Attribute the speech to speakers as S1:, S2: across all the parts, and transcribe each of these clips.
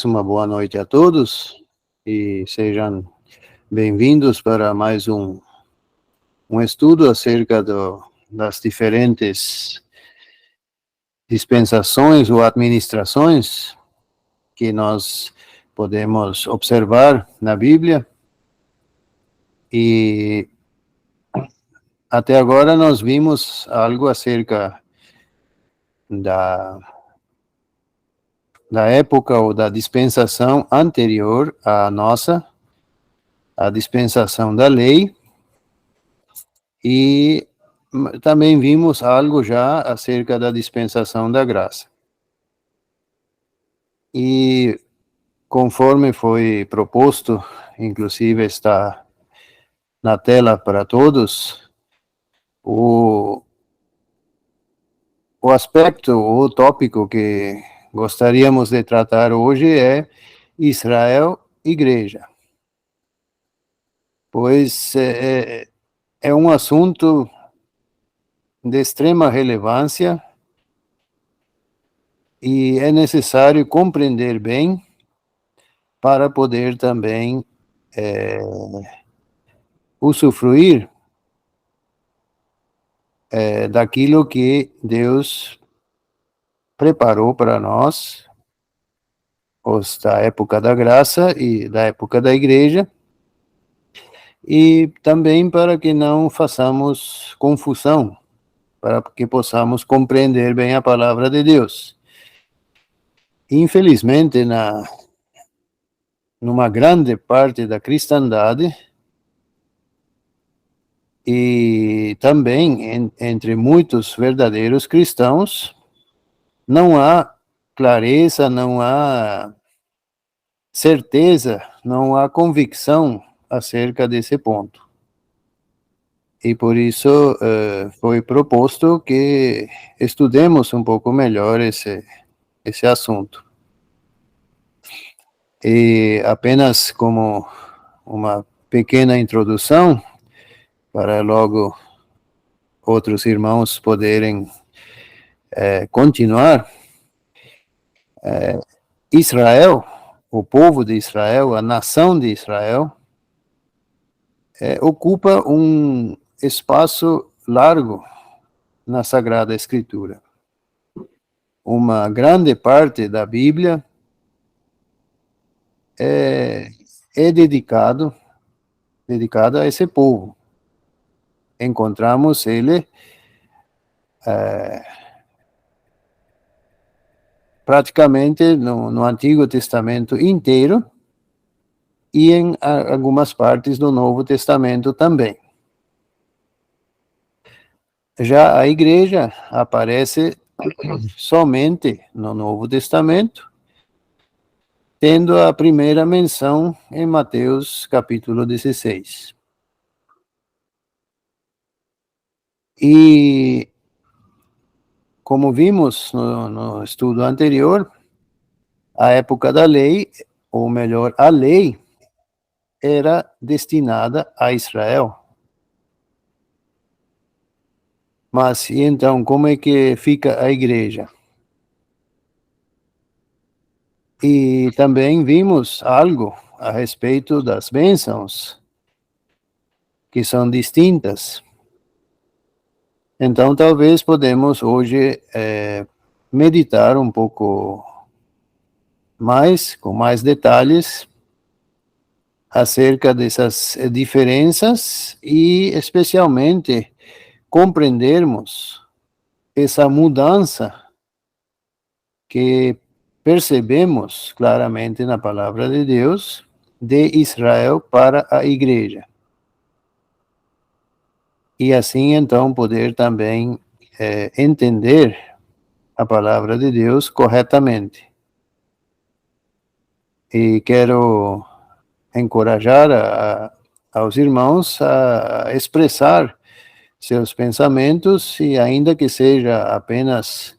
S1: Uma boa noite a todos e sejam bem-vindos para mais um estudo acerca das diferentes dispensações ou administrações que nós podemos observar na Bíblia. E até agora nós vimos algo acerca da época ou da dispensação anterior à nossa, a dispensação da lei, e também vimos algo já acerca da dispensação da graça. E conforme foi proposto, inclusive está na tela para todos, o aspecto, o tópico que gostaríamos de tratar hoje é Israel, Igreja. Pois é um assunto de extrema relevância e é necessário compreender bem para poder também usufruir daquilo que Deus preparou para nós, os da época da graça e da época da igreja, e também para que não façamos confusão, para que possamos compreender bem a palavra de Deus. Infelizmente, numa grande parte da cristandade, e também entre muitos verdadeiros cristãos, não há clareza, não há certeza, não há convicção acerca desse ponto. E por isso foi proposto que estudemos um pouco melhor esse assunto. E apenas como uma pequena introdução, para logo outros irmãos poderem continuar, Israel, o povo de Israel, a nação de Israel, ocupa um espaço largo na Sagrada Escritura. Uma grande parte da Bíblia é dedicada a esse povo. Encontramos ele praticamente no Antigo Testamento inteiro e em algumas partes do Novo Testamento também. Já a igreja aparece somente no Novo Testamento, tendo a primeira menção em Mateus capítulo 16. E como vimos no estudo anterior, a época da lei, ou melhor, a lei era destinada a Israel. Mas e então, como é que fica a igreja? E também vimos algo a respeito das bênçãos, que são distintas. Então, talvez podemos hoje meditar um pouco mais, com mais detalhes, acerca dessas diferenças e, especialmente, compreendermos essa mudança que percebemos claramente na palavra de Deus, de Israel para a igreja. E assim, então, poder também entender a palavra de Deus corretamente. E quero encorajar aos irmãos a expressar seus pensamentos, e ainda que seja apenas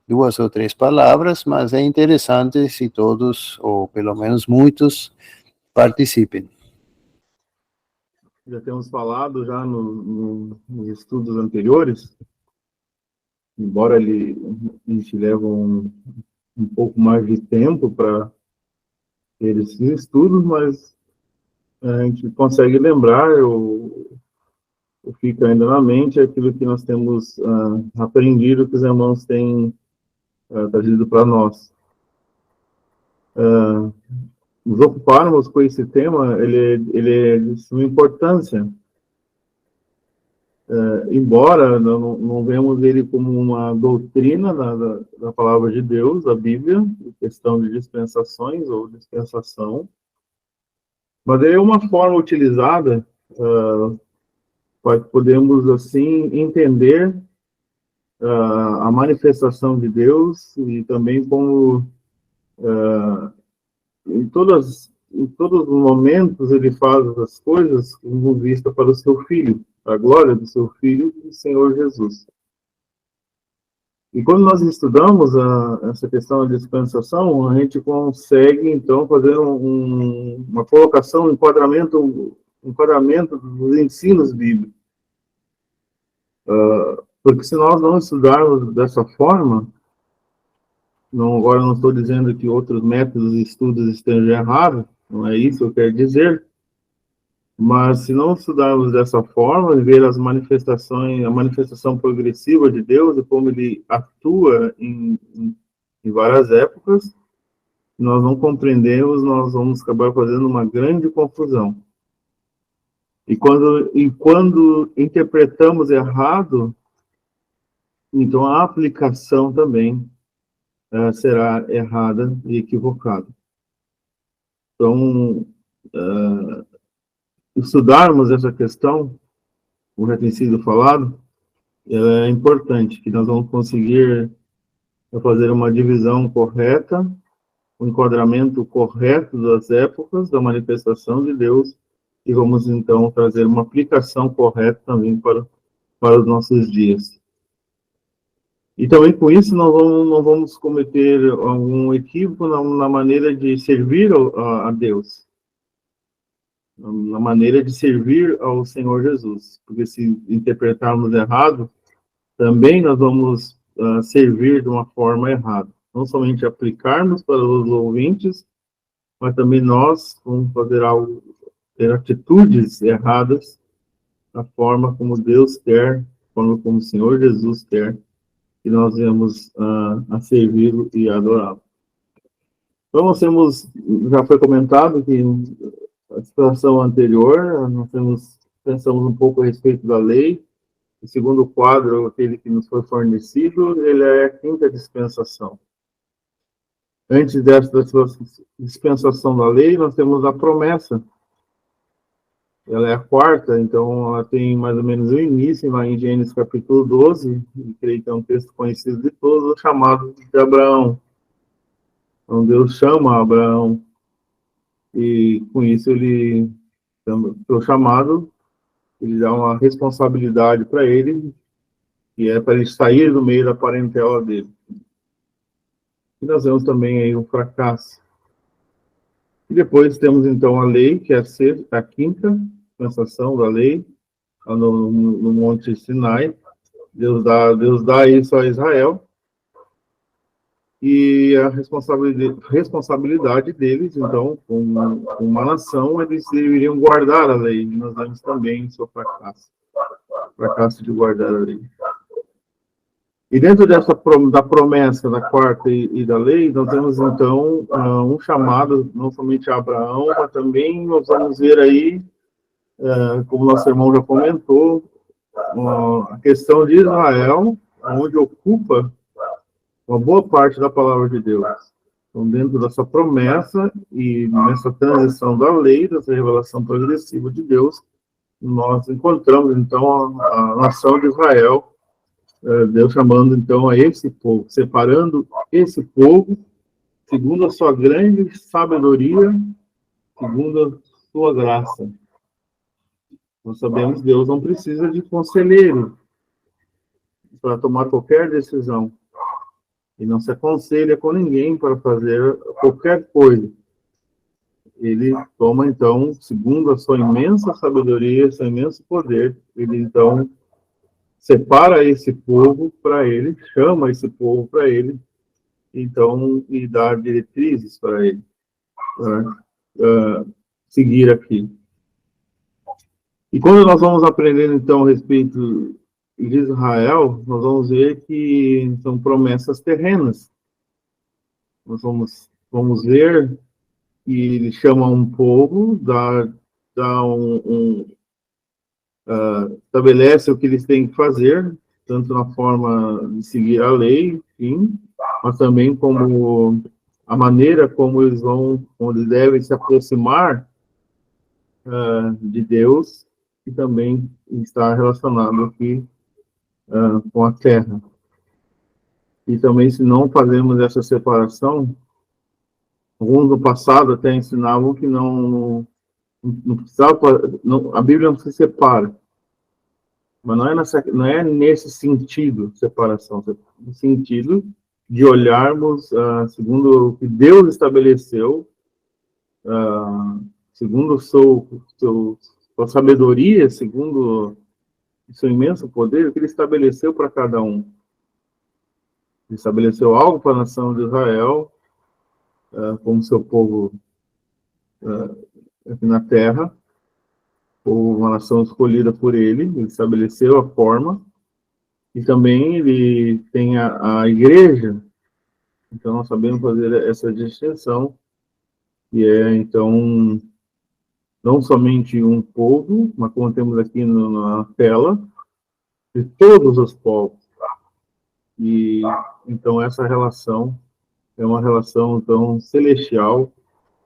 S1: 2 ou 3 palavras, mas é interessante se todos, ou pelo menos muitos, participem.
S2: Já temos falado já nos estudos anteriores, embora a gente leve um pouco mais de tempo para esses estudos, mas a gente consegue lembrar, ou fica ainda na mente aquilo que nós temos aprendido, que os irmãos têm trazido para nós. Nos ocuparmos com esse tema, ele é de suma importância, embora não vemos ele como uma doutrina da palavra de Deus, da Bíblia, questão de dispensações ou dispensação, mas ele é uma forma utilizada para que podemos, assim, entender a manifestação de Deus e também como em todos os momentos ele faz as coisas com vista para o seu Filho, a glória do seu Filho, o Senhor Jesus. E quando nós estudamos essa questão da dispensação, a gente consegue, então, fazer uma colocação, um enquadramento dos ensinos bíblicos. Porque se nós não estudarmos dessa forma, agora não estou dizendo que outros métodos de estudos estejam errados, não é isso que eu quero dizer, mas se não estudarmos dessa forma, ver as manifestações, a manifestação progressiva de Deus e como ele atua em várias épocas, nós não compreendemos, nós vamos acabar fazendo uma grande confusão. E quando interpretamos errado, então a aplicação também será errada e equivocada. Então, estudarmos essa questão, como já tem sido falado, é importante, que nós vamos conseguir fazer uma divisão correta, um enquadramento correto das épocas da manifestação de Deus, e vamos, então, trazer uma aplicação correta também para os nossos dias. E também com isso não vamos cometer algum equívoco na maneira de servir a Deus, na maneira de servir ao Senhor Jesus. Porque se interpretarmos errado, também nós vamos servir de uma forma errada. Não somente aplicarmos para os ouvintes, mas também nós vamos ter atitudes erradas da forma como Deus quer, como o Senhor Jesus quer, que nós venhamos a servi-lo e adorá-lo. Então, já foi comentado que a situação anterior, pensamos um pouco a respeito da lei. O segundo quadro, aquele que nos foi fornecido, ele é a quinta dispensação. Antes dessa dispensação da lei, nós temos a promessa. Ela é a quarta, então ela tem mais ou menos o início, lá em Gênesis capítulo 12, e creio que é um texto conhecido de todos, o chamado de Abraão. Então Deus chama Abraão, e com isso ele, pelo chamado, ele dá uma responsabilidade para ele, que é para ele sair do meio da parentela dele. E nós vemos também aí um fracasso. E depois temos então a lei, que é a quinta dispensação da lei, no Monte Sinai. Deus dá isso a Israel, e a responsabilidade deles, então, como uma nação, eles deveriam guardar a lei, e nós vemos também o seu fracasso de guardar a lei. E dentro da promessa da quarta e da lei, nós temos, então, um chamado, não somente a Abraão, mas também nós vamos ver aí, como nosso irmão já comentou, a questão de Israel, onde ocupa uma boa parte da palavra de Deus. Então, dentro dessa promessa e nessa transição da lei, dessa revelação progressiva de Deus, nós encontramos, então, a nação de Israel, Deus chamando, então, a esse povo, separando esse povo, segundo a sua grande sabedoria, segundo a sua graça. Nós sabemos que Deus não precisa de conselheiro para tomar qualquer decisão. E não se aconselha com ninguém para fazer qualquer coisa. Ele toma, então, segundo a sua imensa sabedoria, seu imenso poder, ele, então, separa esse povo para ele, chama esse povo para ele, então, e dá diretrizes para ele. seguir aqui. E quando nós vamos aprender, então, a respeito de Israel, nós vamos ver que são promessas terrenas. Nós vamos ver que ele chama um povo, estabelece o que eles têm que fazer, tanto na forma de seguir a lei, sim, mas também como a maneira como eles devem se aproximar de Deus, que também está relacionado aqui com a terra. E também, se não fazemos essa separação, alguns no passado até ensinavam que não precisava, a Bíblia não se separa. Mas não é nesse sentido, separação, no sentido de olharmos segundo o que Deus estabeleceu, segundo sua sabedoria, segundo o seu imenso poder, o que Ele estabeleceu para cada um. Ele estabeleceu algo para a nação de Israel, como seu povo aqui na terra, ou uma nação escolhida por Ele estabeleceu a forma, e também Ele tem a igreja. Então, nós sabemos fazer essa distinção, que é, então, não somente um povo, mas como temos aqui na tela, de todos os povos. E, então, essa relação é uma relação, então, celestial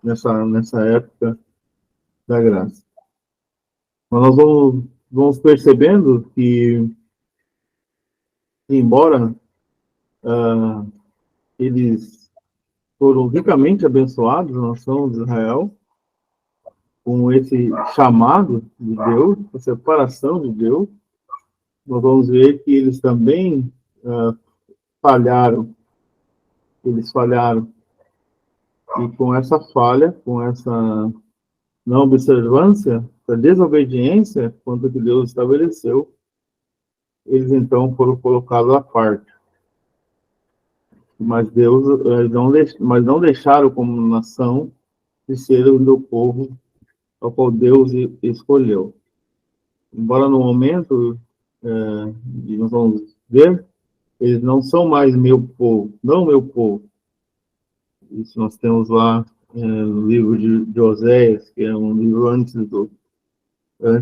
S2: nessa época da graça. Mas nós vamos percebendo que, embora eles foram ricamente abençoados, a nação de Israel, com esse chamado de Deus, a separação de Deus, nós vamos ver que eles também falharam. Eles falharam. E com essa falha, com essa não observância, essa desobediência quanto que Deus estabeleceu, eles então foram colocados à parte. Mas não deixaram como nação de ser o meu povo ao qual Deus escolheu. Embora no momento, nós vamos ver, eles não são mais meu povo, não meu povo. Isso nós temos lá no livro de Oséias, que é um livro antes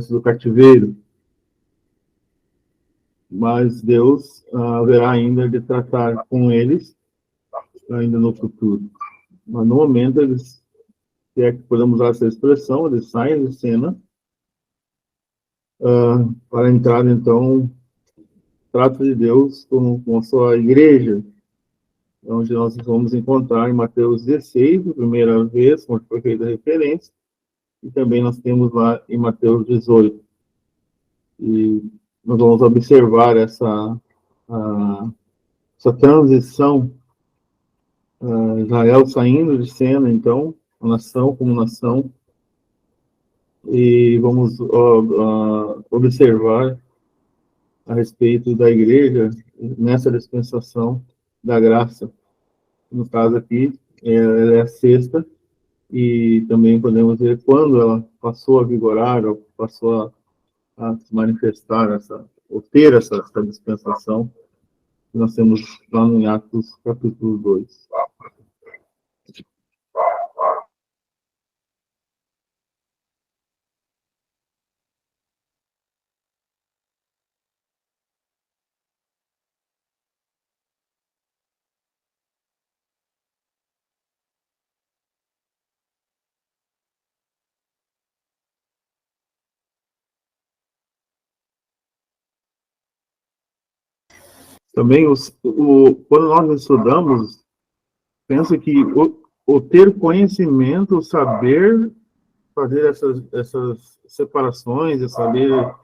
S2: do cativeiro. Mas Deus haverá ainda de tratar com eles ainda no futuro. Mas no momento eles, se é que podemos usar essa expressão, eles saem de cena para entrar, então, trato de Deus com a sua igreja, onde nós vamos encontrar em Mateus 16, a primeira vez, onde foi feita a referência, e também nós temos lá em Mateus 18. E nós vamos observar essa transição, Israel saindo de cena, então, a nação como nação, e vamos observar a respeito da igreja nessa dispensação da graça. No caso aqui, ela é a sexta, e também podemos ver quando ela passou a vigorar, ou passou a se manifestar, ou ter essa dispensação, que nós temos lá em Atos capítulo 2. Também, quando nós estudamos, penso que o ter conhecimento, o saber fazer essas separações, saber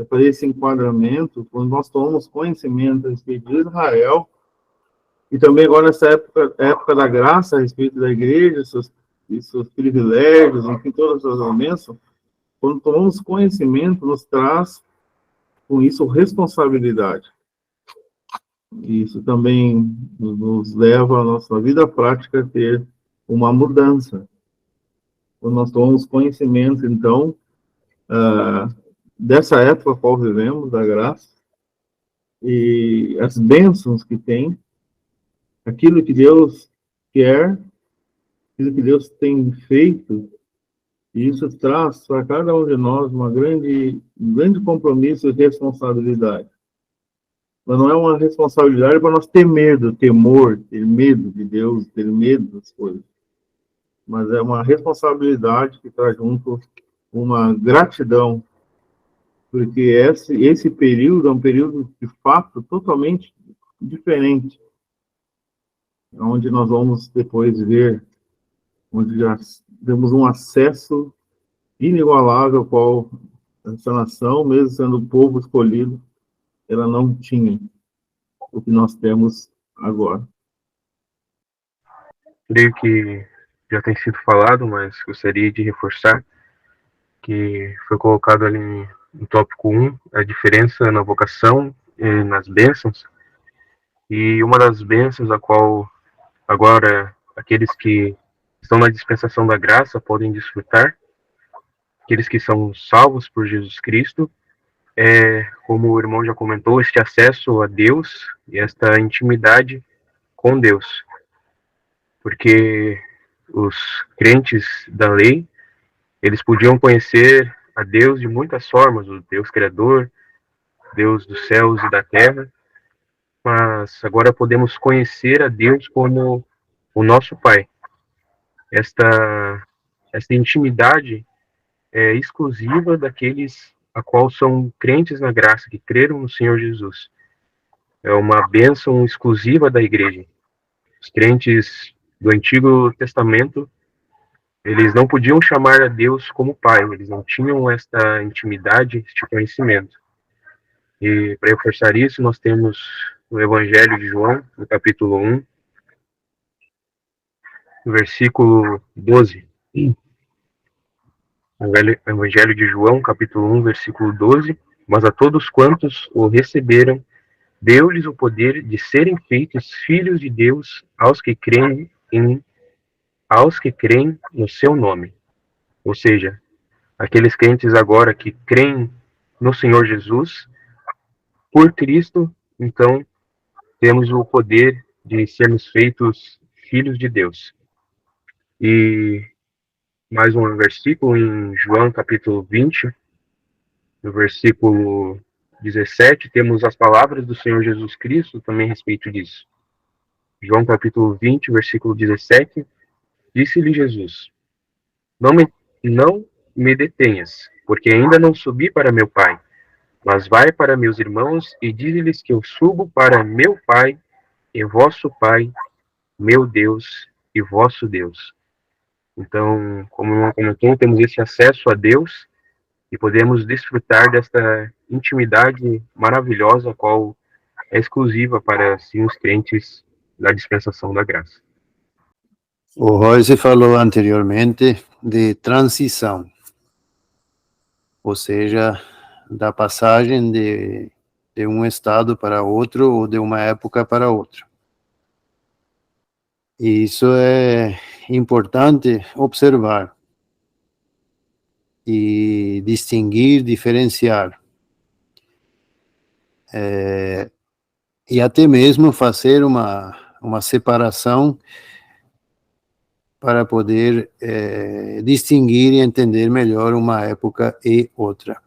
S2: fazer esse enquadramento, quando nós tomamos conhecimento a respeito de Israel, e também agora nessa época da graça, a respeito da igreja, seus privilégios, enfim, todas as bênçãos, quando tomamos conhecimento, nos traz, com isso, responsabilidade. Isso também nos leva a nossa vida prática a ter uma mudança. quando nós tomamos conhecimento, então, dessa época a qual vivemos, da graça, e as bênçãos que tem, aquilo que Deus quer, aquilo que Deus tem feito, e isso traz para cada um de nós um grande compromisso e responsabilidade. Mas não é uma responsabilidade para nós ter medo, temor, ter medo de Deus, ter medo das coisas. Mas é uma responsabilidade que traz junto uma gratidão, porque esse período é um período, de fato, totalmente diferente, onde nós vamos depois ver, onde já temos um acesso inigualável, qual essa nação, mesmo sendo o povo escolhido, ela não tinha o que nós temos agora.
S3: Creio que já tem sido falado, mas gostaria de reforçar que foi colocado ali no tópico 1, a diferença na vocação e nas bênçãos. E uma das bênçãos a qual agora aqueles que estão na dispensação da graça podem desfrutar, aqueles que são salvos por Jesus Cristo, como o irmão já comentou, este acesso a Deus e esta intimidade com Deus. Porque os crentes da lei, eles podiam conhecer a Deus de muitas formas, o Deus Criador, Deus dos céus e da terra, mas agora podemos conhecer a Deus como o nosso Pai. Esta intimidade é exclusiva daqueles a qual são crentes na graça, que creram no Senhor Jesus. É uma bênção exclusiva da igreja. Os crentes do Antigo Testamento, eles não podiam chamar a Deus como Pai, eles não tinham esta intimidade, este conhecimento. E para reforçar isso, nós temos o Evangelho de João, no capítulo 1, versículo 12. Evangelho de João, capítulo 1, versículo 12. Mas a todos quantos o receberam, deu-lhes o poder de serem feitos filhos de Deus aos que creem no seu nome. Ou seja, aqueles crentes agora que creem no Senhor Jesus, por Cristo, então temos o poder de sermos feitos filhos de Deus. E mais um versículo em João capítulo 20, no versículo 17, temos as palavras do Senhor Jesus Cristo também a respeito disso. João capítulo 20, versículo 17, disse-lhe Jesus: não me detenhas, porque ainda não subi para meu Pai, mas vai para meus irmãos e dize-lhes que eu subo para meu Pai e vosso Pai, meu Deus e vosso Deus. Então, como o irmão comentou, temos esse acesso a Deus e podemos desfrutar desta intimidade maravilhosa, a qual é exclusiva para sim, os crentes da dispensação da graça.
S1: O Royce falou anteriormente de transição, ou seja, da passagem de um estado para outro ou de uma época para outra. E isso é importante observar e distinguir, diferenciar. E até mesmo fazer uma separação para poder distinguir e entender melhor uma época e outra.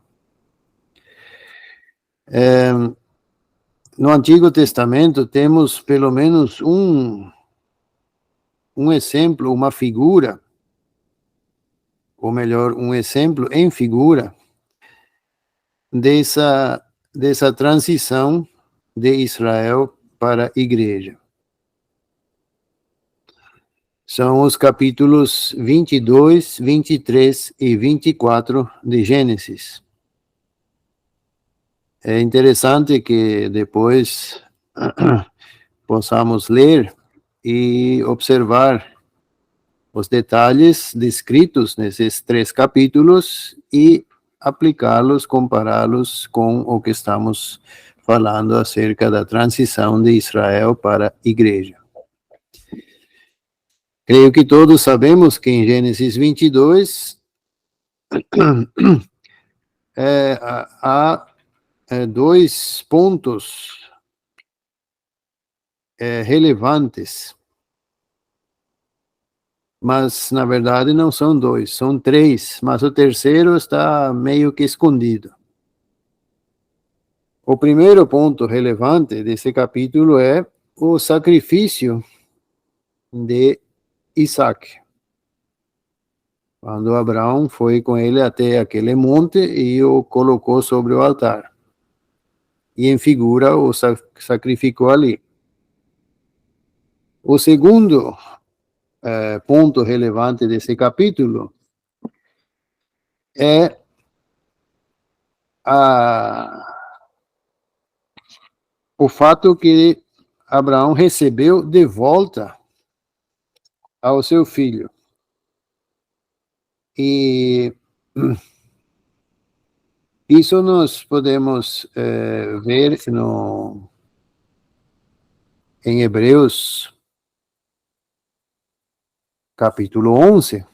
S1: No Antigo Testamento temos pelo menos um exemplo, uma figura, ou melhor, um exemplo em figura dessa transição de Israel para a igreja. São os capítulos 22, 23 e 24 de Gênesis. É interessante que depois possamos ler e observar os detalhes descritos nesses 3 capítulos e aplicá-los, compará-los com o que estamos falando acerca da transição de Israel para a igreja. Creio que todos sabemos que em Gênesis 22 há dois pontos relevantes, mas na verdade não são dois, são três, mas o terceiro está meio que escondido. O primeiro ponto relevante desse capítulo é o sacrifício de Isaac. Quando Abraão foi com ele até aquele monte e o colocou sobre o altar. E em figura o sacrificou ali. O segundo ponto relevante desse capítulo é o fato que Abraão recebeu de volta ao seu filho. E isso nós podemos ver em Hebreus, capítulo 11,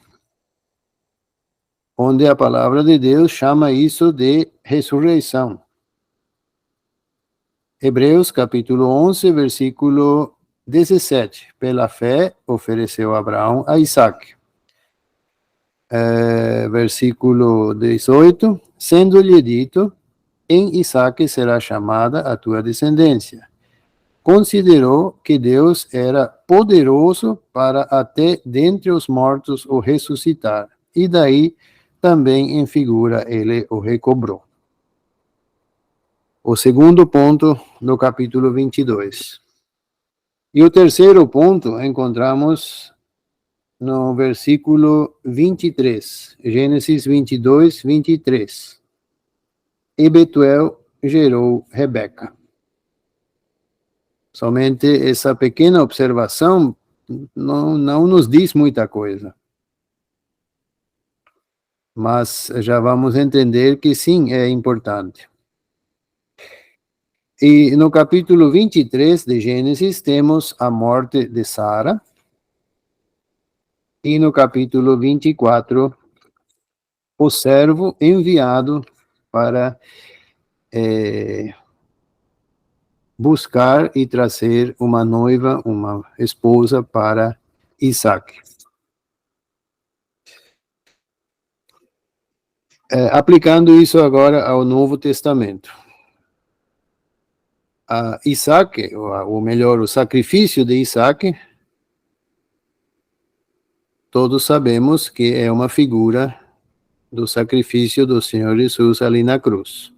S1: onde a palavra de Deus chama isso de ressurreição. Hebreus, capítulo 11, versículo 17. Pela fé, ofereceu Abraão a Isaac. Versículo 18. Sendo-lhe dito, em Isaac será chamada a tua descendência. Considerou que Deus era poderoso para até dentre os mortos o ressuscitar. E daí também em figura ele o recobrou. O segundo ponto do capítulo 22. E o terceiro ponto encontramos no versículo 23, Gênesis 22, 23. E Betuel gerou Rebeca. Somente essa pequena observação não nos diz muita coisa. Mas já vamos entender que sim, é importante. E no capítulo 23 de Gênesis temos a morte de Sara. E no capítulo 24, o servo enviado para buscar e trazer uma noiva, uma esposa para Isaac. Aplicando isso agora ao Novo Testamento. Isaac, ou melhor, o sacrifício de Isaac, todos sabemos que é uma figura do sacrifício do Senhor Jesus ali na cruz.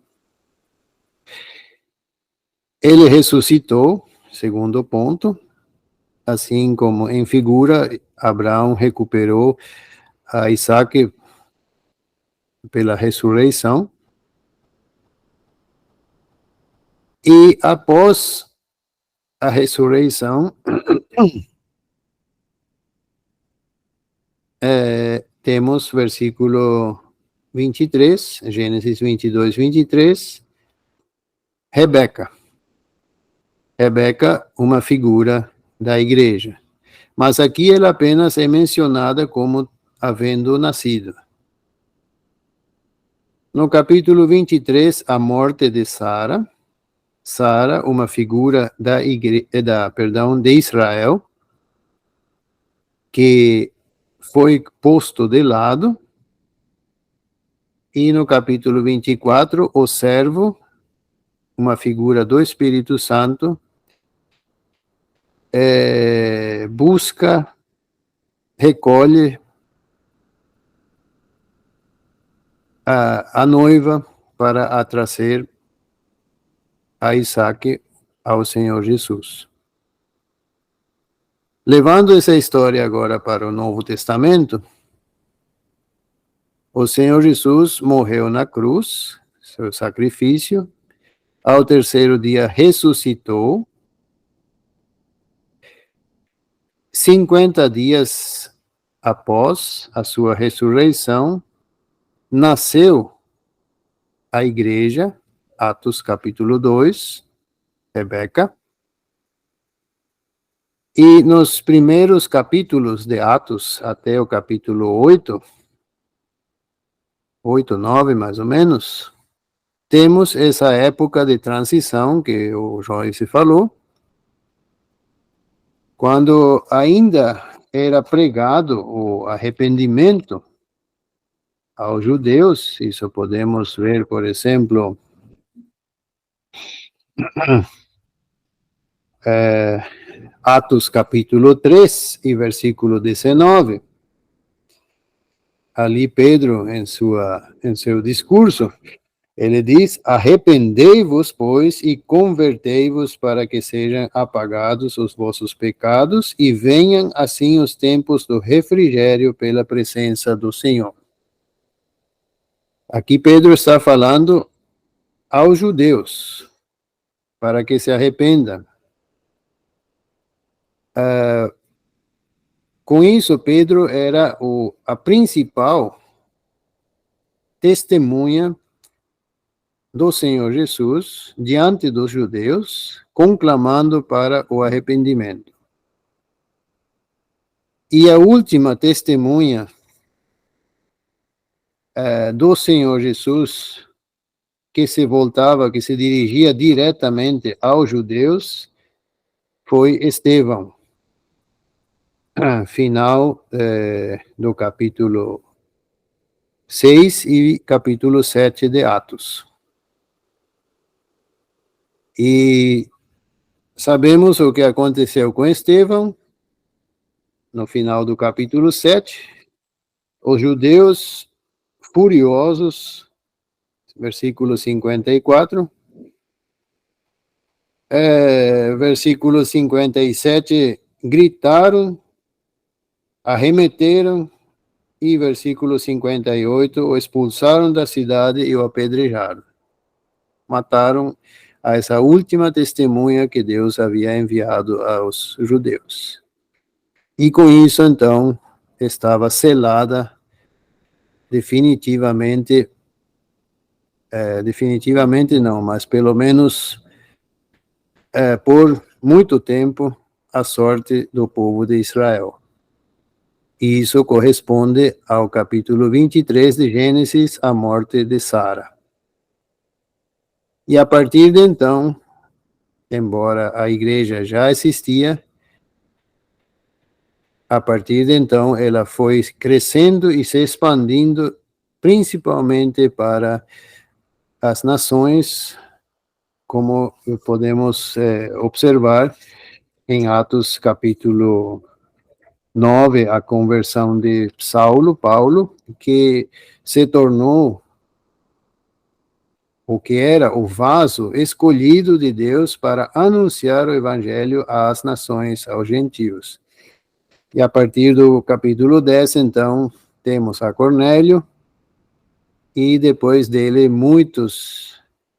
S1: Ele ressuscitou, segundo ponto, assim como em figura, Abraão recuperou a Isaac pela ressurreição. E após a ressurreição, temos versículo 23, Gênesis 22, 23, Rebeca. Rebeca, uma figura da igreja. Mas aqui ela apenas é mencionada como havendo nascido. No capítulo 23, a morte de Sara. Sara, uma figura de Israel, que foi posto de lado. E no capítulo 24, o servo, uma figura do Espírito Santo, busca, recolhe a noiva para a trazer a Isaac ao Senhor Jesus. Levando essa história agora para o Novo Testamento, o Senhor Jesus morreu na cruz, seu sacrifício, ao terceiro dia ressuscitou, 50 dias após a sua ressurreição, nasceu a igreja, Atos capítulo 2, Rebeca. E nos primeiros capítulos de Atos, até o capítulo 8, 9 mais ou menos, temos essa época de transição que o Joyce falou, quando ainda era pregado o arrependimento aos judeus. Isso podemos ver, por exemplo, Atos capítulo 3 e versículo 19. Ali Pedro, em seu discurso, ele diz: arrependei-vos, pois, e convertei-vos para que sejam apagados os vossos pecados e venham assim os tempos do refrigério pela presença do Senhor. Aqui Pedro está falando aos judeus, para que se arrependam. Com isso, Pedro era a principal testemunha do Senhor Jesus diante dos judeus, conclamando para o arrependimento. E a última testemunha do Senhor Jesus, que se dirigia diretamente aos judeus, foi Estevão, final do capítulo 6 e capítulo 7 de Atos. E sabemos o que aconteceu com Estevão no final do capítulo 7. Os judeus furiosos, versículo 54, versículo 57, gritaram, arremeteram, e versículo 58, o expulsaram da cidade e o apedrejaram. Mataram a essa última testemunha que Deus havia enviado aos judeus. E com isso, então, estava selada definitivamente não, mas pelo menos por muito tempo, a sorte do povo de Israel. E isso corresponde ao capítulo 23 de Gênesis, a morte de Sara. E a partir de então, embora a igreja já existia, a partir de então ela foi crescendo e se expandindo, principalmente para as nações, como podemos observar em Atos capítulo 9, a conversão de Paulo, que se tornou o que era o vaso escolhido de Deus para anunciar o evangelho às nações, aos gentios. E a partir do capítulo 10, então, temos a Cornélio, e depois dele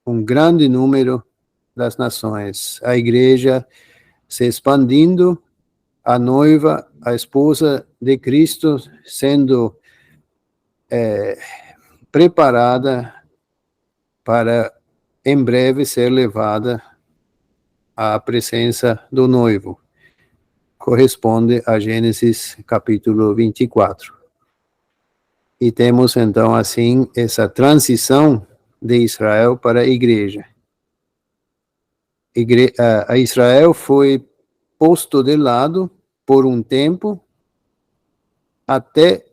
S1: um grande número das nações. A igreja se expandindo, a noiva, a esposa de Cristo, sendo preparada para em breve ser levada à presença do noivo. Corresponde a Gênesis capítulo 24. E temos então assim essa transição de Israel para a igreja. A Israel foi posto de lado por um tempo até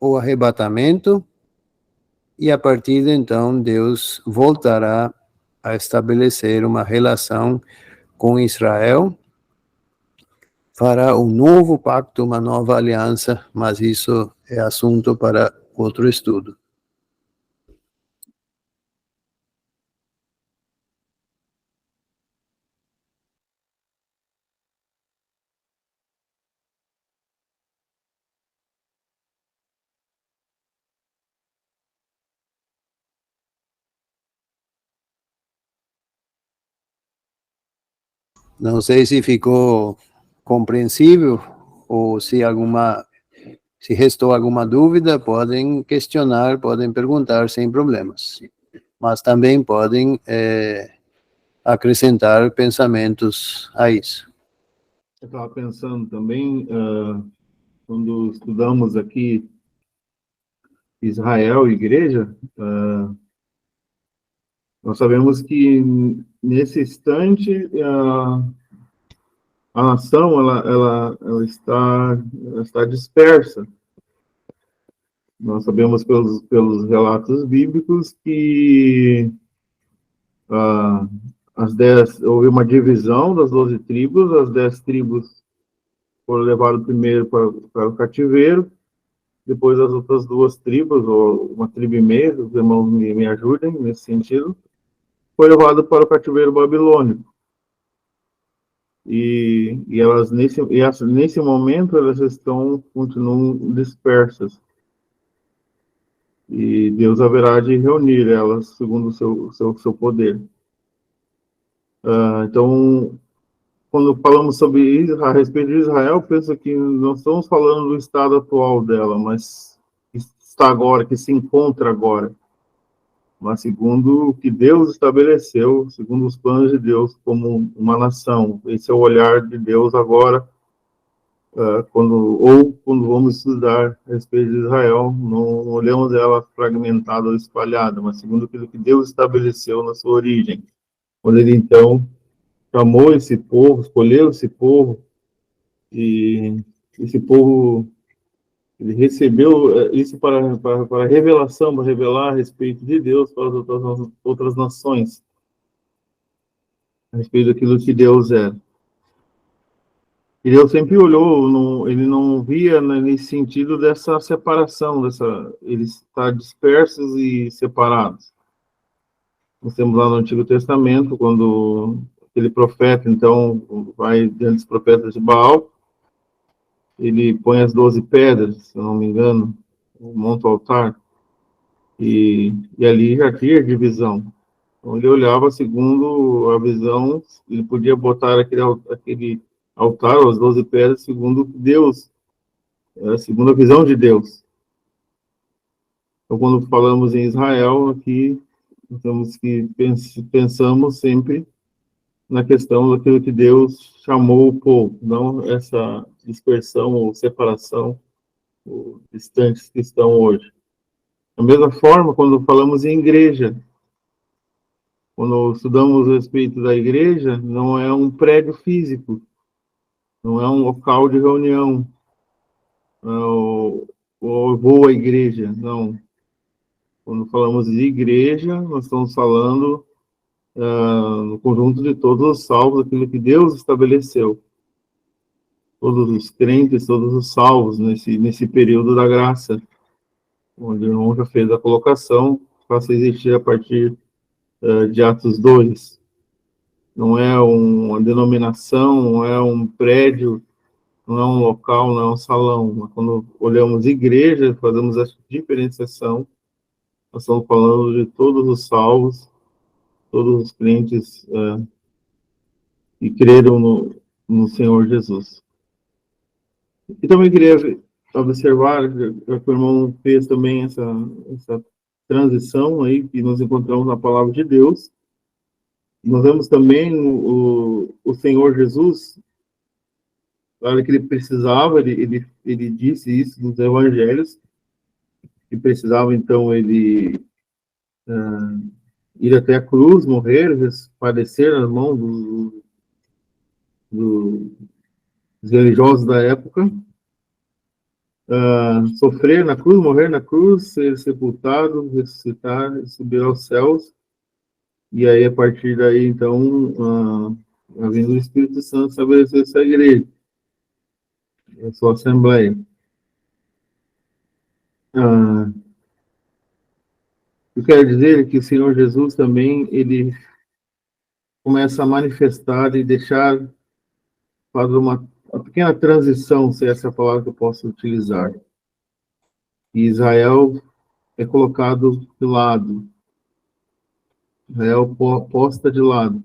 S1: o arrebatamento, e a partir de então Deus voltará a estabelecer uma relação com Israel para um novo pacto, uma nova aliança, mas isso é assunto para outro estudo. Não sei se ficou compreensível ou se restou alguma dúvida, podem questionar, podem perguntar sem problemas. Mas também podem acrescentar pensamentos a isso.
S2: Eu estava pensando também, quando estudamos aqui Israel e igreja, nós sabemos que nesse instante a nação ela está dispersa. Nós sabemos pelos relatos bíblicos que houve uma divisão das 12 tribos, as 10 tribos foram levadas primeiro para o cativeiro, depois as outras duas tribos, ou uma tribo e meia, os irmãos me ajudem nesse sentido, foi levado para o cativeiro babilônico. E elas, nesse momento, elas continuam dispersas. E Deus haverá de reunir elas segundo o seu poder. Então, quando falamos a respeito de Israel, penso que não estamos falando do estado atual dela, mas que está agora, que se encontra agora. Mas segundo o que Deus estabeleceu, segundo os planos de Deus como uma nação. Esse é o olhar de Deus agora, quando vamos estudar a respeito de Israel, não olhamos ela fragmentada ou espalhada, mas segundo aquilo que Deus estabeleceu na sua origem. Quando ele, então, chamou esse povo, escolheu esse povo, e esse povo, ele recebeu isso para revelação, para revelar a respeito de Deus para as outras nações, a respeito daquilo que Deus é. E Deus sempre olhou, ele não via, né, nesse sentido dessa separação, eles estar dispersos e separados. Nós temos lá no Antigo Testamento, quando aquele profeta, então, vai diante dos profetas de Baal, ele põe as 12 pedras, se eu não me engano, monta o altar, e ali já tinha divisão. Então, ele olhava segundo a visão, ele podia botar aquele altar, as 12 pedras, segundo Deus, segundo a visão de Deus. Então, quando falamos em Israel, aqui, nós temos que pensamos sempre na questão daquilo que Deus chamou o povo, não essa dispersão ou separação, ou distantes que estão hoje. Da mesma forma, quando falamos em igreja, quando estudamos a respeito da igreja, não é um prédio físico, não é um local de reunião, ou vou à igreja, não. Quando falamos de igreja, nós estamos falando no conjunto de todos os salvos, aquilo que Deus estabeleceu. Todos os crentes, todos os salvos nesse período da graça, onde o irmão já fez a colocação, passa a existir a partir de Atos 2. Não é uma denominação, não é um prédio, não é um local, não é um salão. Mas quando olhamos igreja, fazemos essa diferenciação, nós estamos falando de todos os salvos, todos os crentes que creram no Senhor Jesus. E também queria observar, já que o irmão fez também essa transição aí, que nos encontramos na palavra de Deus. Nós vemos também o Senhor Jesus, claro que ele precisava, ele disse isso nos evangelhos, que precisava, então, ele ir até a cruz, morrer, padecer nas mãos dos religiosos da época, sofrer na cruz, morrer na cruz, ser sepultado, ressuscitar, subir aos céus, e aí, a partir daí, então, vindo o Espírito Santo estabelecer essa igreja, a sua assembleia. Eu quero dizer que o Senhor Jesus também, ele começa a manifestar e fazer uma pequena transição, se essa é a palavra que eu posso utilizar. E Israel é colocado de lado. Israel posta de lado.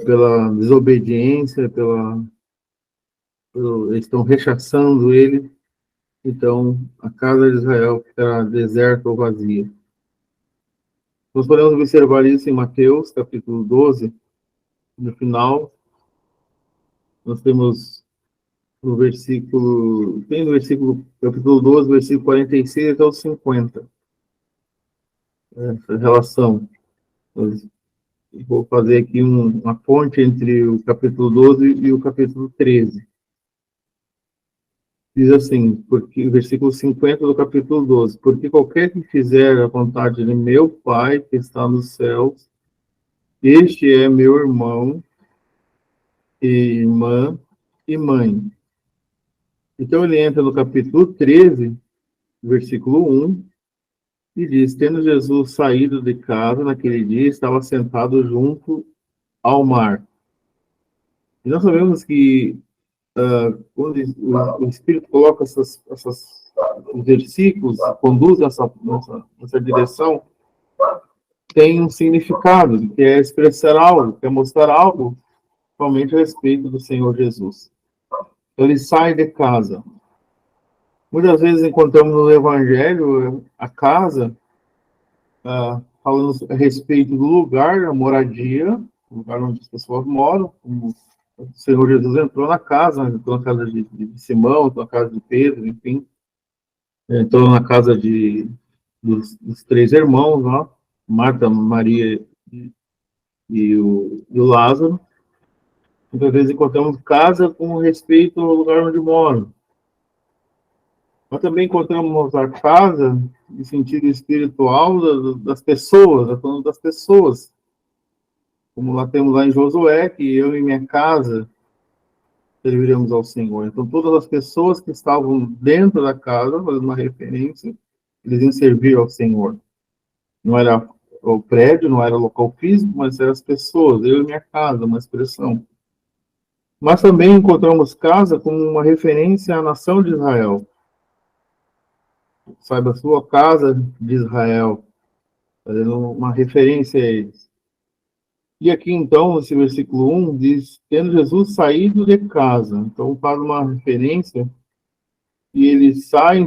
S2: Pela desobediência, eles estão rechaçando ele. Então, a casa de Israel ficará deserta ou vazia. Nós podemos observar isso em Mateus, capítulo 12, no final, nós temos no versículo, tem no versículo, capítulo 12, versículo 46 até o 50, essa relação. Eu vou fazer aqui uma ponte entre o capítulo 12 e o capítulo 13. Diz assim, porque, versículo 50 do capítulo 12, porque qualquer que fizer a vontade de meu Pai que está nos céus, este é meu irmão, e irmã e mãe. Então ele entra no capítulo 13, versículo 1, e diz, tendo Jesus saído de casa naquele dia, estava sentado junto ao mar. E nós sabemos que quando o Espírito coloca esses versículos, conduz nessa direção, tem um significado, que é expressar algo, que é mostrar algo, principalmente a respeito do Senhor Jesus. Então, ele sai de casa. Muitas vezes encontramos no Evangelho a casa, falando a respeito do lugar, a moradia, o lugar onde as pessoas moram, como o Senhor Jesus entrou na casa, entrou na casa de Simão, entrou na casa de Pedro, enfim, entrou na casa dos três irmãos, lá, Marta, Maria e o Lázaro. Muitas vezes encontramos casa com respeito ao lugar onde moram. Nós também encontramos a casa em sentido espiritual das pessoas, falando das pessoas. Como lá temos lá em Josué, que eu e minha casa serviremos ao Senhor. Então, todas as pessoas que estavam dentro da casa, fazendo uma referência, eles iam servir ao Senhor. Não era o prédio, não era o local físico, mas eram as pessoas, eu e minha casa, uma expressão. Mas também encontramos casa como uma referência à nação de Israel. Saiba, a sua casa de Israel, fazendo uma referência a eles. E aqui, então, esse versículo 1 diz, tendo Jesus saído de casa. Então, faz uma referência, e ele sai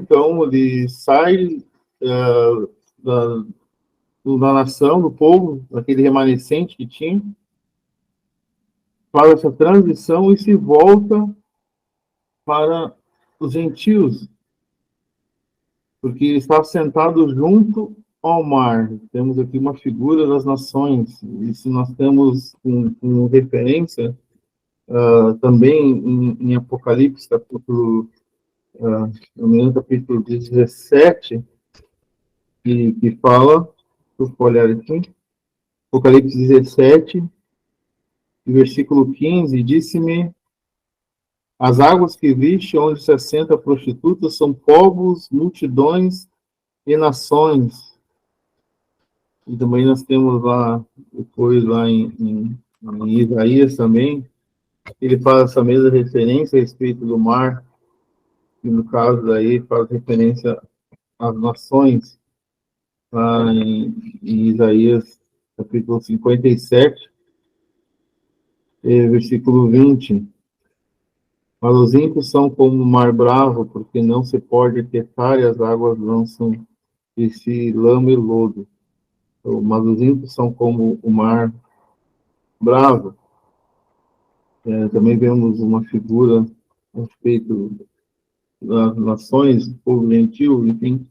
S2: da nação, do povo, daquele remanescente que tinha, faz essa transição e se volta para os gentios, porque ele está sentado junto ao mar. Temos aqui uma figura das nações. Isso nós temos com referência também em Apocalipse, capítulo 17, que fala, deixa eu olhar aqui, Apocalipse 17, versículo 15, disse-me, as águas que viste, onde se assenta a prostituta, são povos, multidões e nações. E também nós temos lá, depois lá em Isaías também, ele faz essa mesma referência a respeito do mar, e no caso daí faz referência às nações, lá em Isaías capítulo 57, versículo 20. Mas os ímpios são como o mar bravo, porque não se pode aquietar e as águas lançam de si lama e lodo. Mas os ímpios são como o mar bravo. Também vemos uma figura a respeito das nações, do povo gentil, enfim.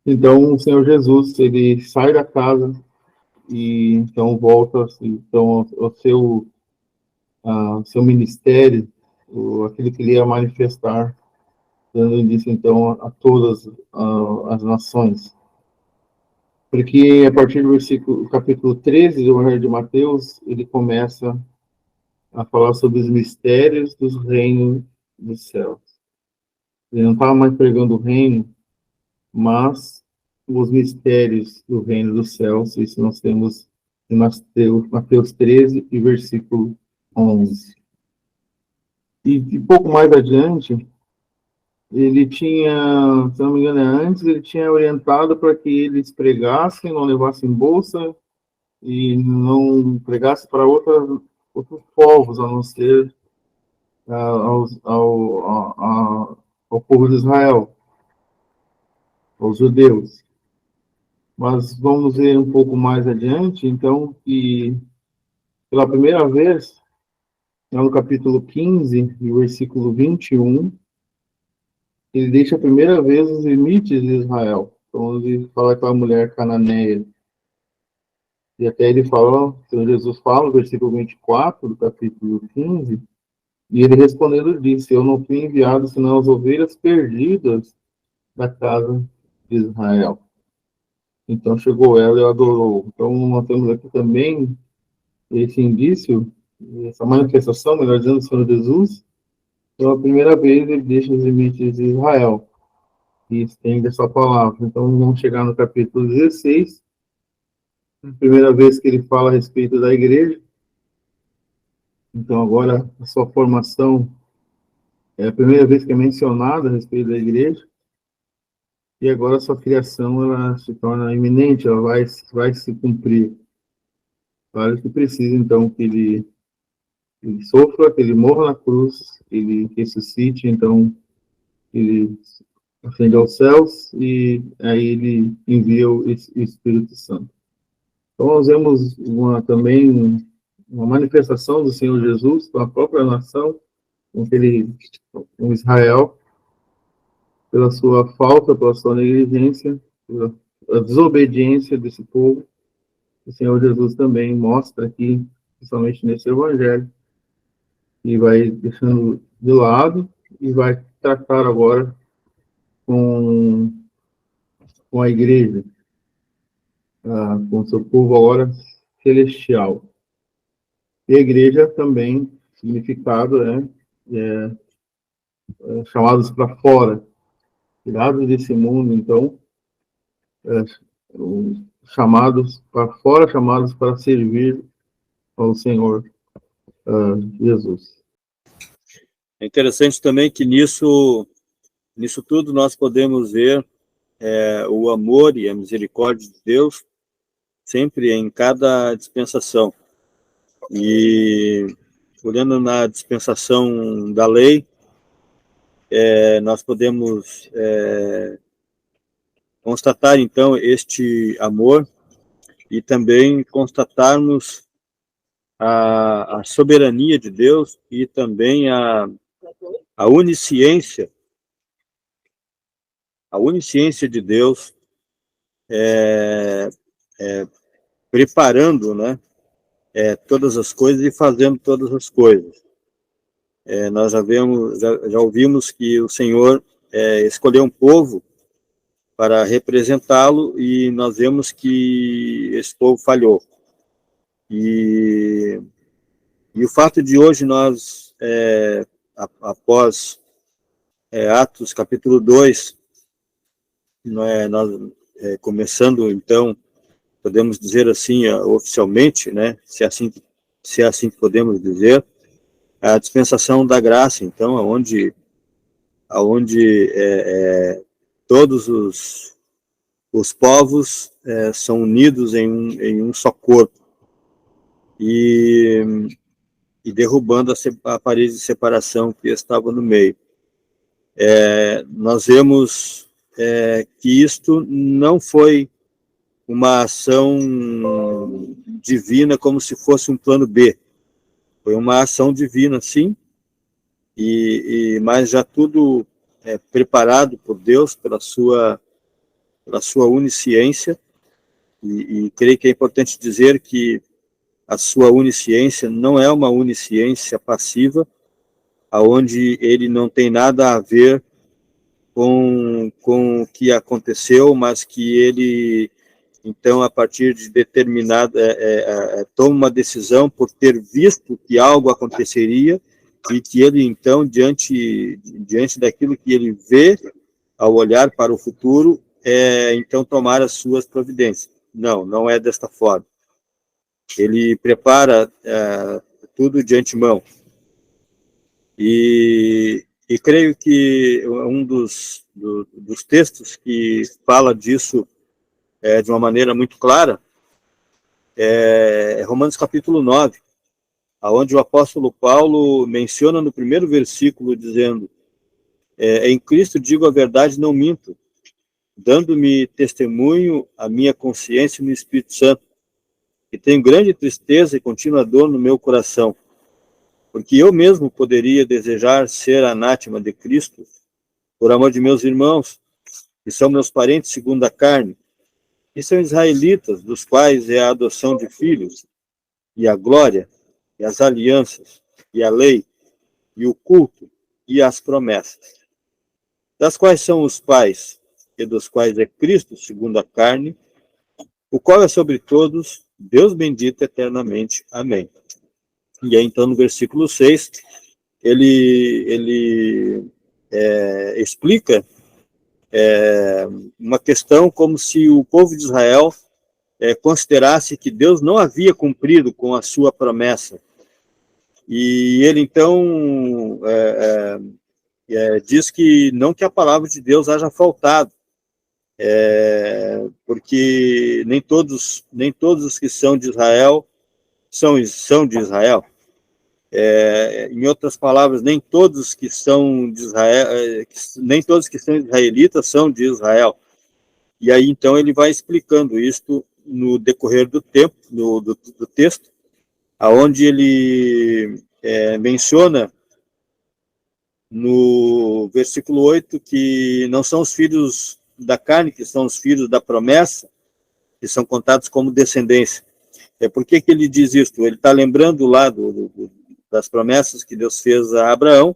S2: Então, o Senhor Jesus, ele sai da casa e então volta então, ao seu ministério, aquilo que ele ia manifestar, dando indício, então, a todas as nações. Porque, a partir do capítulo 13 do Evangelho de Mateus, ele começa a falar sobre os mistérios dos reinos dos céus. Ele não estava mais pregando o reino, mas os mistérios do reino dos céus. Isso nós temos em Mateus 13 e versículo 11. E pouco mais adiante, ele tinha, se não me engano, antes, ele tinha orientado para que eles pregassem, não levassem bolsa e não pregassem para outros povos, a não ser ao povo de Israel, aos judeus. Mas vamos ver um pouco mais adiante, então, que pela primeira vez lá no capítulo 15, no versículo 21, ele deixa a primeira vez os limites de Israel. Então, ele fala com a mulher cananeia. E até ele fala, o Senhor Jesus fala, no versículo 24 do capítulo 15, e ele respondendo disse: eu não fui enviado senão as ovelhas perdidas da casa de Israel. Então chegou ela e adorou. Então nós temos aqui também esse indício, essa manifestação, melhor dizendo, do Senhor Jesus. Pela primeira vez ele deixa os limites de Israel e estende essa palavra. Então vamos chegar no capítulo 16, a primeira vez que ele fala a respeito da igreja. Então agora a sua formação é a primeira vez que é mencionada a respeito da igreja. E agora a sua criação ela se torna iminente, ela vai se cumprir. Claro que precisa, então, que ele sofra, que ele morra na cruz, que ele ressuscite, então, ele ascende aos céus e aí ele envia o Espírito Santo. Então, nós vemos também uma manifestação do Senhor Jesus com a própria nação, com Israel, pela sua falta, pela sua negligência, pela desobediência desse povo. O Senhor Jesus também mostra aqui, principalmente nesse evangelho, e vai deixando de lado e vai tratar agora com a igreja, com o seu povo agora celestial. E a igreja também, significado chamados para fora, tirados desse mundo, então, chamados para fora, chamados para servir ao Senhor Jesus.
S4: É interessante também que nisso tudo nós podemos ver o amor e a misericórdia de Deus sempre em cada dispensação. E olhando na dispensação da lei, nós podemos constatar então este amor e também constatarmos a soberania de Deus e também a onisciência de Deus preparando, né, todas as coisas e fazendo todas as coisas. Nós já ouvimos que o Senhor escolheu um povo para representá-lo e nós vemos que esse povo falhou. E o fato de hoje nós, após Atos capítulo 2, nós começando então, podemos dizer assim, oficialmente, né, se é assim que podemos dizer, a dispensação da graça, então, aonde todos os povos são unidos em um só corpo e derrubando a parede de separação que estava no meio. Nós vemos que isto não foi uma ação divina como se fosse um plano B. Foi uma ação divina, sim, mas já tudo preparado por Deus, pela sua onisciência, e creio que é importante dizer que a sua onisciência não é uma onisciência passiva, aonde ele não tem nada a ver com o que aconteceu, mas que ele, então, a partir de determinada, toma uma decisão por ter visto que algo aconteceria e que ele, então, diante daquilo que ele vê, ao olhar para o futuro, então, tomar as suas providências. Não é desta forma. Ele prepara tudo de antemão. E creio que um dos textos que fala disso de uma maneira muito clara é Romanos capítulo 9, onde o apóstolo Paulo menciona no primeiro versículo, dizendo: em Cristo digo a verdade, não minto, dando-me testemunho a minha consciência no Espírito Santo, que tenho grande tristeza e contínua dor no meu coração, porque eu mesmo poderia desejar ser anátema de Cristo, por amor de meus irmãos, que são meus parentes segundo a carne, que são israelitas, dos quais é a adoção de filhos, e a glória, e as alianças, e a lei, e o culto, e as promessas, das quais são os pais, e dos quais é Cristo segundo a carne, o qual é sobre todos, Deus bendito eternamente. Amém. E aí, então, no versículo 6, ele explica uma questão como se o povo de Israel considerasse que Deus não havia cumprido com a sua promessa. E ele, então, diz que não que a palavra de Deus haja faltado, porque nem todos os que são de Israel são de Israel. Em outras palavras, nem todos que são de Israel, nem todos que são israelitas são de Israel. E aí, então, ele vai explicando isto no decorrer do tempo, do texto, aonde ele menciona no versículo 8 que não são os filhos da carne, que são os filhos da promessa, que são contados como descendência. Por que ele diz isso? Ele está lembrando lá das promessas que Deus fez a Abraão,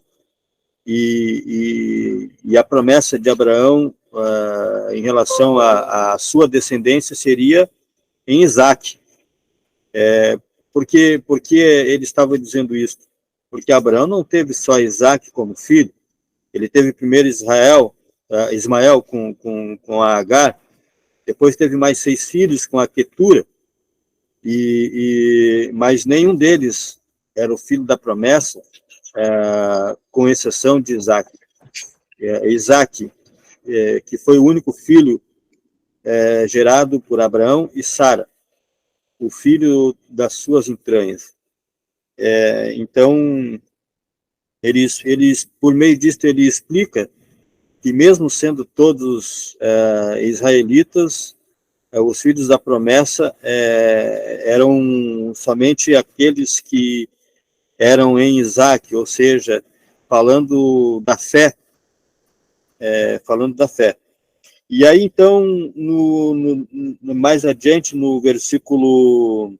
S4: e a promessa de Abraão em relação à sua descendência seria em Isaac. Por que ele estava dizendo isso? Porque Abraão não teve só Isaac como filho, ele teve primeiro Ismael com a Agar, depois teve mais 6 filhos com a Quetura, mas nenhum deles era o filho da promessa, com exceção de Isaac. Isaac, que foi o único filho gerado por Abraão e Sara, o filho das suas entranhas. Então, por meio disso, ele explica que mesmo sendo todos israelitas, os filhos da promessa eram somente aqueles que eram em Isaac, ou seja, falando da fé. E aí, então, mais adiante, no versículo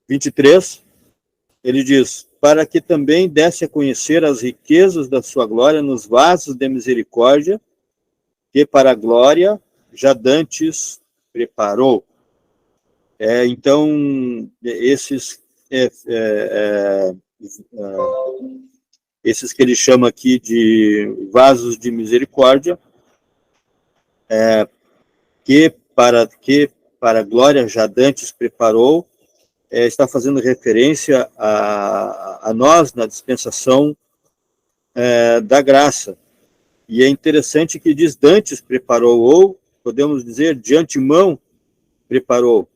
S4: 23, ele diz: para que também desse a conhecer as riquezas da sua glória nos vasos de misericórdia, que para a glória já dantes preparou. Então, esses que ele chama aqui de vasos de misericórdia, que para a glória já dantes preparou, está fazendo referência a nós na dispensação da graça. E é interessante que diz dantes preparou, ou podemos dizer de antemão preparou.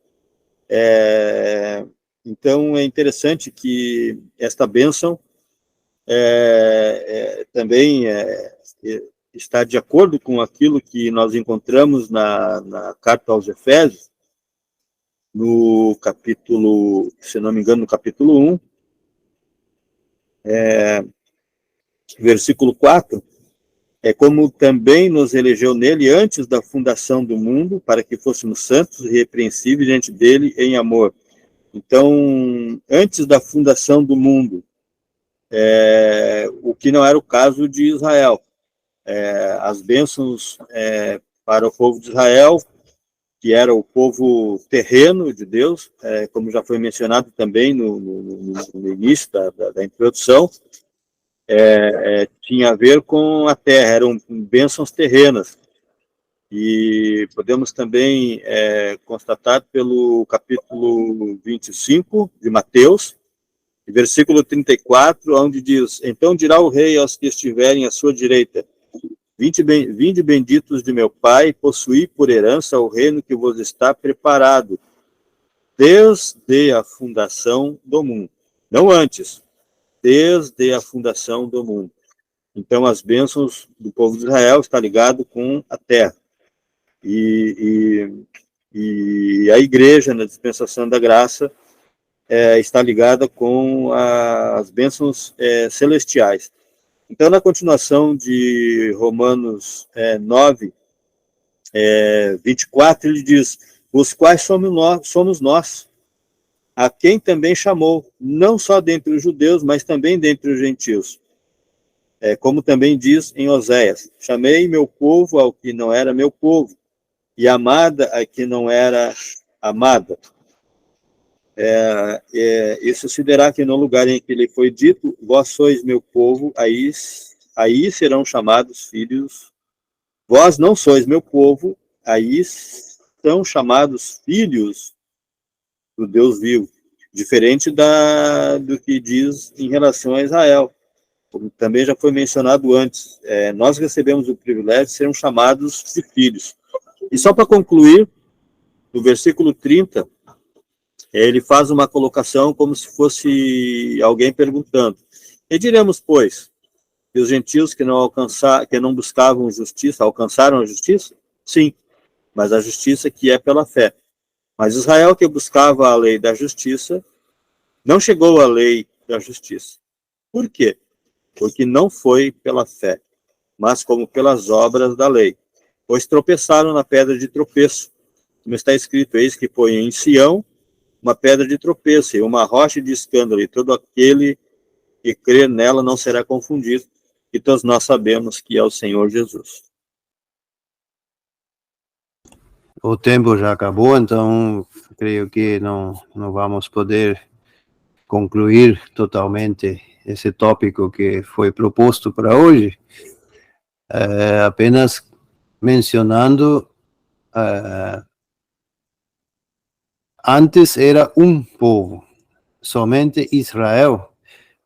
S4: Então é interessante que esta bênção também está de acordo com aquilo que nós encontramos na carta aos Efésios, no capítulo, se não me engano, no capítulo 1, versículo 4, como também nos elegeu nele antes da fundação do mundo, para que fôssemos santos e irrepreensíveis diante dele em amor. Então, antes da fundação do mundo, o que não era o caso de Israel. As bênçãos para o povo de Israel, que era o povo terreno de Deus, como já foi mencionado também no início da introdução, tinha a ver com a terra, eram bênçãos terrenas. E podemos também constatar pelo capítulo 25 de Mateus, versículo 34, onde diz: então dirá o rei aos que estiverem à sua direita: vinde benditos de meu Pai, possuí por herança o reino que vos está preparado desde a fundação do mundo. Não antes, desde a fundação do mundo. Então, as bênçãos do povo de Israel estão ligadas com a terra. E E a igreja, na dispensação da graça, está ligada com as bênçãos celestiais. Então, na continuação de Romanos 9, 24, ele diz: os quais somos nós, a quem também chamou, não só dentre os judeus, mas também dentre os gentios. Como também diz em Oséias: chamei meu povo ao que não era meu povo, e amada a que não era amada. Isso se dará que no lugar em que lhe foi dito: vós sois meu povo, aí serão chamados filhos. Vós não sois meu povo, aí são chamados filhos do Deus vivo. Diferente do que diz em relação a Israel, como também já foi mencionado antes. Nós recebemos o privilégio de sermos chamados de filhos. E só para concluir, no versículo 30, ele faz uma colocação como se fosse alguém perguntando: e diremos, pois, que os gentios que não buscavam justiça, alcançaram a justiça? Sim, mas a justiça que é pela fé. Mas Israel, que buscava a lei da justiça, não chegou à lei da justiça. Por quê? Porque não foi pela fé, mas como pelas obras da lei. Pois tropeçaram na pedra de tropeço, como está escrito: eis que põe em Sião uma pedra de tropeço e uma rocha de escândalo, e todo aquele que crer nela não será confundido. E todos nós sabemos que é o Senhor Jesus.
S1: O tempo já acabou, então creio que não vamos poder concluir totalmente esse tópico que foi proposto para hoje, apenas mencionando, antes era um povo, somente Israel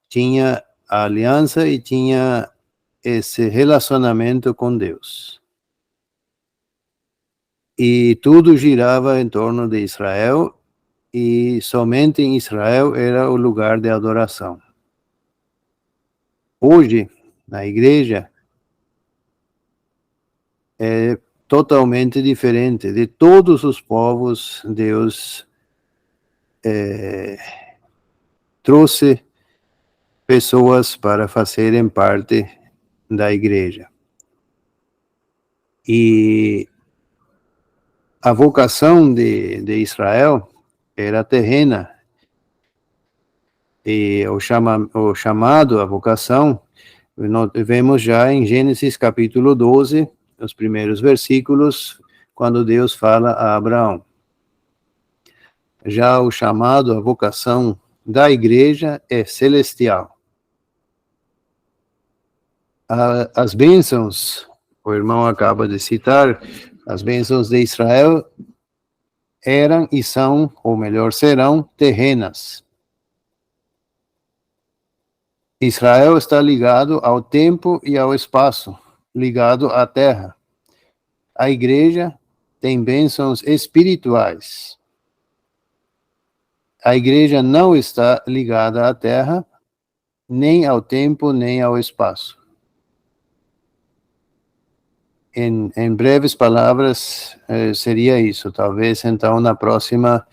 S1: tinha a aliança e tinha esse relacionamento com Deus. E tudo girava em torno de Israel, e somente em Israel era o lugar de adoração. Hoje, na igreja, é totalmente diferente. De todos os povos, Deus trouxe pessoas para fazerem parte da igreja. E a vocação de Israel era terrena. E o chamado, a vocação, nós vemos já em Gênesis capítulo 12, os primeiros versículos, quando Deus fala a Abraão. Já o chamado, a vocação da igreja é celestial. As bênçãos, o irmão acaba de citar, as bênçãos de Israel eram e são, ou melhor, serão terrenas. Israel está ligado ao tempo e ao espaço, ligado à terra. A igreja tem bênçãos espirituais. A igreja não está ligada à terra, nem ao tempo, nem ao espaço. Em breves palavras, seria isso. Talvez, então, na próxima,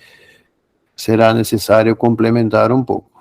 S1: será necessário complementar um pouco.